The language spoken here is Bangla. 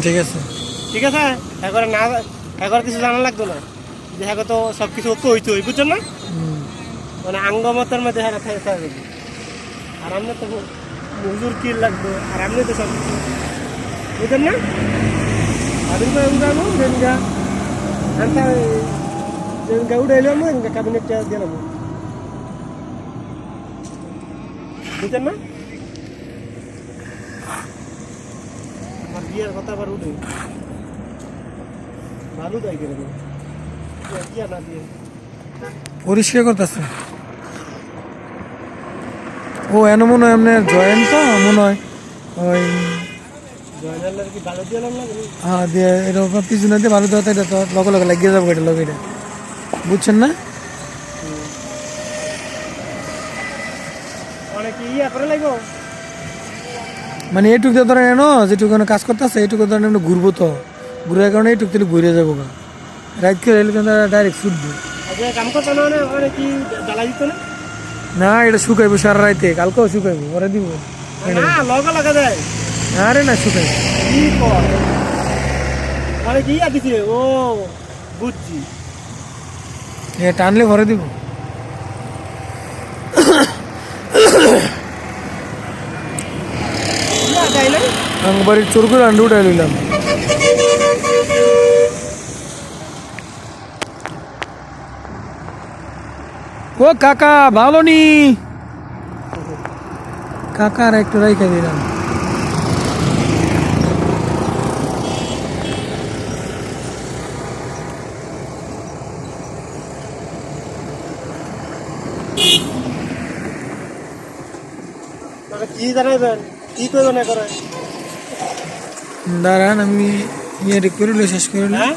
ঠিক আছে। ঠিক আছে, এখন না এখন কিছু জানা লাগতো না, যে হ্যাঁ তো সব কিছু কইতে হই, বুঝছেন না? মানে আঙ্গমতের মধ্যে হ্যাঁ থাকা যাবে। আর আপনি তো হুজুর কি লাগবে, আর আপনি তো সব কিছু বুঝছেন না? আমি তো উড়াবো যেনগা আনতা যেনগা উড়াইলাম যেনগা ক্যাবিনেটটা দিলাম, বুঝছেন না? আমার বিয়ের কথা আবার উঠে ভালো তাই করে বিয়া না দিয়ে পরিষ্কার করতেছে। ও এন মনে হয় আপনার জয়েন্ট তো মনে হয় ওই জয়নালের কি ভালো দিলাম না? হ্যাঁ দিয়ে এরকম পিছনে দিয়ে ভালো দেওয়া এটা তো লগে লগে লাগিয়ে যাবো এটা লগে এটা, বুঝছেন না? অনেক ইয়া করে লাগবো। মানে এইটুক দিয়ে ধরেন এনো যেটুকু কাজ করতেছে এইটুকু ধরেন এমনি ঘুরবো তো, ঘুরার কারণে এইটুক থেকে ঘুরে যাবো গা, রাইট করে এলে কিন্তু ডাইরেক্ট ছুটবো আচ্ছা কাম করতে না না ওখানে কি জ্বালা দিত না? না। এটা শুকাইবো সারা রাইতে, কালকেও শুকাইবো, ওরা দিব না লগা লাগা যায়। আরে না শুকাইবো। কি কর মানে কি ইয়া দিছে? ও বুঝছি। এ টানলে ভরে দিব। ইয়া যাই না আমার বাড়ির চোর করে আন্ডা উঠাই লইলাম। ও কাকা ভালো নি, কাকার একটু রাইখা দিলাম। মানে কি জানাইবেন, কি করবেন না করে? দাঁড়ান আমি ইয়ে করিলে শেষ করিলে হ্যাঁ